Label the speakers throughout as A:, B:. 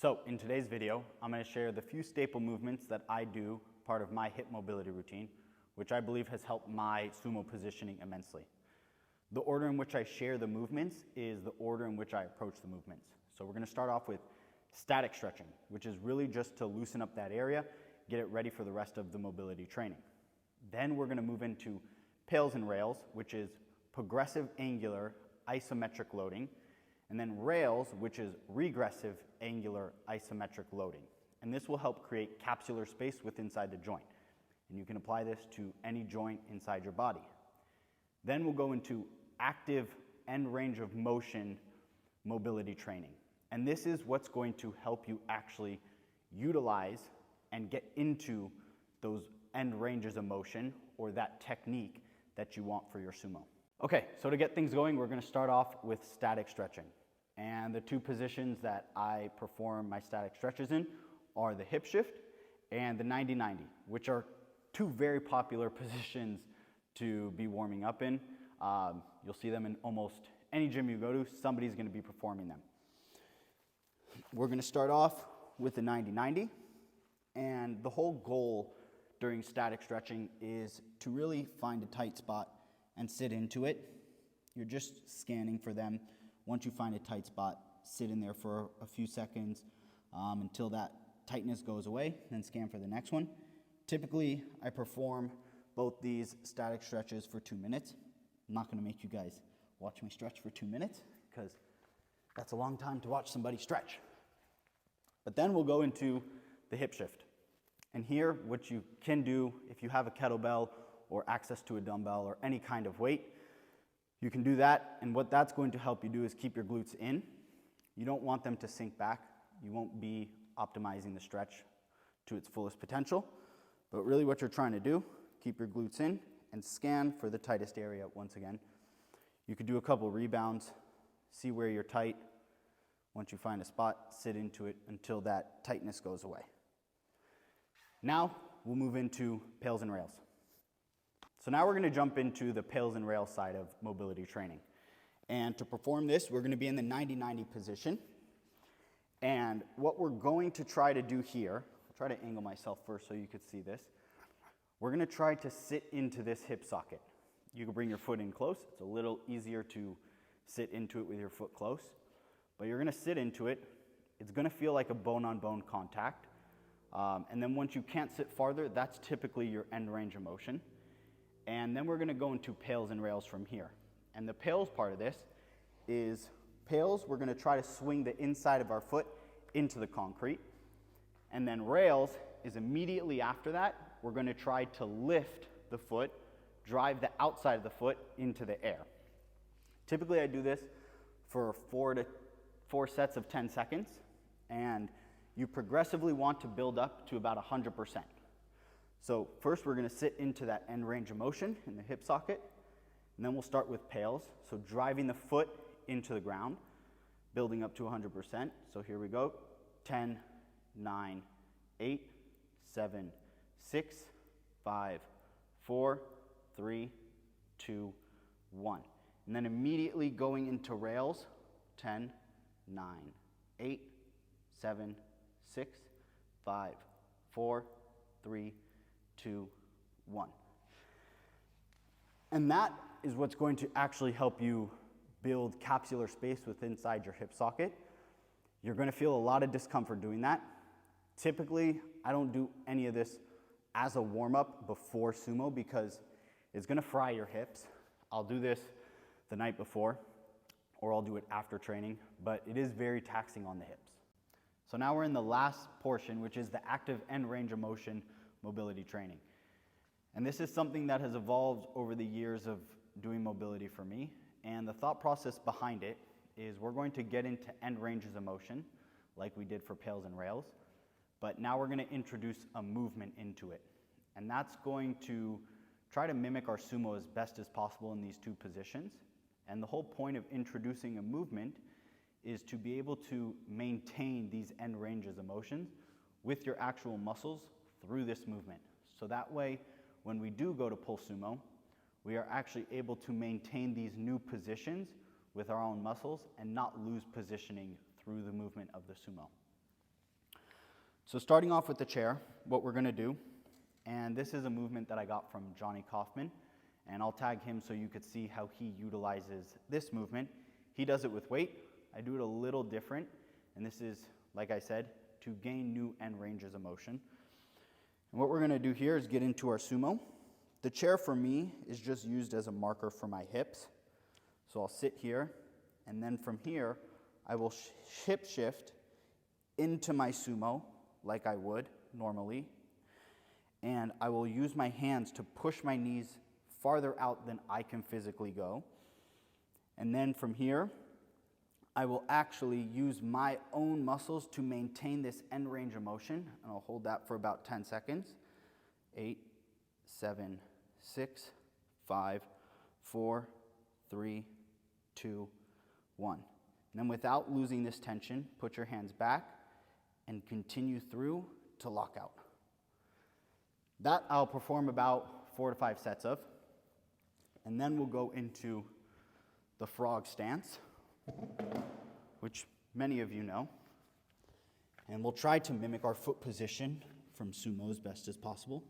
A: So in today's video, I'm going to share the few staple movements that I do part of my hip mobility routine, which I believe has helped my sumo positioning immensely. The order in which I share the movements is the order in which I approach the movements. So we're going to start off with static stretching, which is really just to loosen up that area, get it ready for the rest of the mobility training. Then we're going to move into pails and rails, which is progressive angular isometric loading, and then rails, which is regressive angular isometric loading. And this will help create capsular space inside the joint. And you can apply this to any joint inside your body. Then we'll go into active end range of motion mobility training. And this is what's going to help you actually utilize and get into those end ranges of motion or that technique that you want for your sumo. Okay, so to get things going, we're going to start off with static stretching. And the two positions that I perform my static stretches in are the hip shift and the 90-90, which are two very popular positions to be warming up in. You'll see them in almost any gym you go to. Somebody's going to be performing them. We're going to start off with the 90-90, and the whole goal during static stretching is to really find a tight spot and sit into it. You're just scanning for them. Once you find a tight spot, sit in there for a few seconds until that tightness goes away, then scan for the next one. Typically, I perform both these static stretches for 2 minutes. I'm not going to make you guys watch me stretch for 2 minutes because that's a long time to watch somebody stretch. But then we'll go into the hip shift. And here, what you can do if you have a kettlebell or access to a dumbbell or any kind of weight, you can do that, and what that's going to help you do is keep your glutes in. You don't want them to sink back. You won't be optimizing the stretch to its fullest potential, but really what you're trying to do, keep your glutes in and scan for the tightest area once again. You could do a couple rebounds, see where you're tight. Once you find a spot, sit into it until that tightness goes away. Now we'll move into pails and rails. So now we're going to jump into the pails and rails side of mobility training. And to perform this, we're going to be in the 90-90 position. And what we're going to try to do here, I'll try to angle myself first so you could see this. We're going to try to sit into this hip socket. You can bring your foot in close. It's a little easier to sit into it with your foot close. But you're going to sit into it. It's going to feel like a bone-on-bone contact. And then once you can't sit farther, that's typically your end range of motion. And then we're going to go into pails and rails from here. And the pails part of this is pails, we're going to try to swing the inside of our foot into the concrete. And then rails is immediately after that, we're going to try to lift the foot, drive the outside of the foot into the air. Typically I do this for 4 sets of 10 seconds, and you progressively want to build up to about 100%. So first we're going to sit into that end range of motion in the hip socket, and then we'll start with pails. So driving the foot into the ground, building up to 100%. So here we go, 10, 9, 8, 7, 6, 5, 4, 3, 2, 1. And then immediately going into rails, 10, 9, 8, 7, 6, 5, 4, 3, 2, 1. And that is what's going to actually help you build capsular space inside your hip socket. You're going to feel a lot of discomfort doing that. Typically, I don't do any of this as a warm-up before sumo because it's going to fry your hips. I'll do this the night before, or I'll do it after training, but it is very taxing on the hips. So now we're in the last portion, which is the active end range of motion mobility training. And this is something that has evolved over the years of doing mobility for me. And the thought process behind it is we're going to get into end ranges of motion like we did for pails and rails, but now we're going to introduce a movement into it. And that's going to try to mimic our sumo as best as possible in these two positions. And the whole point of introducing a movement is to be able to maintain these end ranges of motion with your actual muscles through this movement. So that way, when we do go to pull sumo, we are actually able to maintain these new positions with our own muscles and not lose positioning through the movement of the sumo. So starting off with the chair, what we're gonna do, and this is a movement that I got from Johnny Kaufman, and I'll tag him so you could see how he utilizes this movement. He does it with weight. I do it a little different, and this is, like I said, to gain new end ranges of motion. And what we're gonna do here is get into our sumo. The chair for me is just used as a marker for my hips. So I'll sit here, and then from here, I will hip shift into my sumo like I would normally, and I will use my hands to push my knees farther out than I can physically go. And then from here, I will actually use my own muscles to maintain this end range of motion, and I'll hold that for about 10 seconds. 8, 7, 6, 5, 4, 3, 2, 1. And then without losing this tension, put your hands back and continue through to lock out. That I'll perform about 4 to 5 sets of. And then we'll go into the frog stance, which many of you know. And we'll try to mimic our foot position from sumo as best as possible.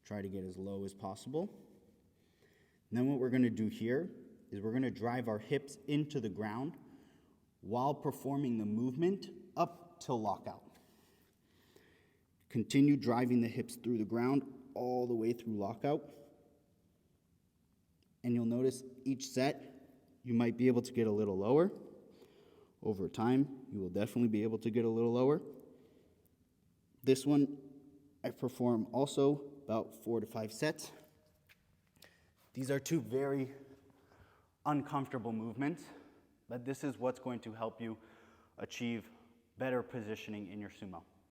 A: Try to get as low as possible. And then what we're gonna do here is we're gonna drive our hips into the ground while performing the movement up till lockout. Continue driving the hips through the ground all the way through lockout. And you'll notice each set, you might be able to get a little lower. Over time, you will definitely be able to get a little lower. This one, I perform also about 4 to 5 sets. These are 2 very uncomfortable movements, but this is what's going to help you achieve better positioning in your sumo.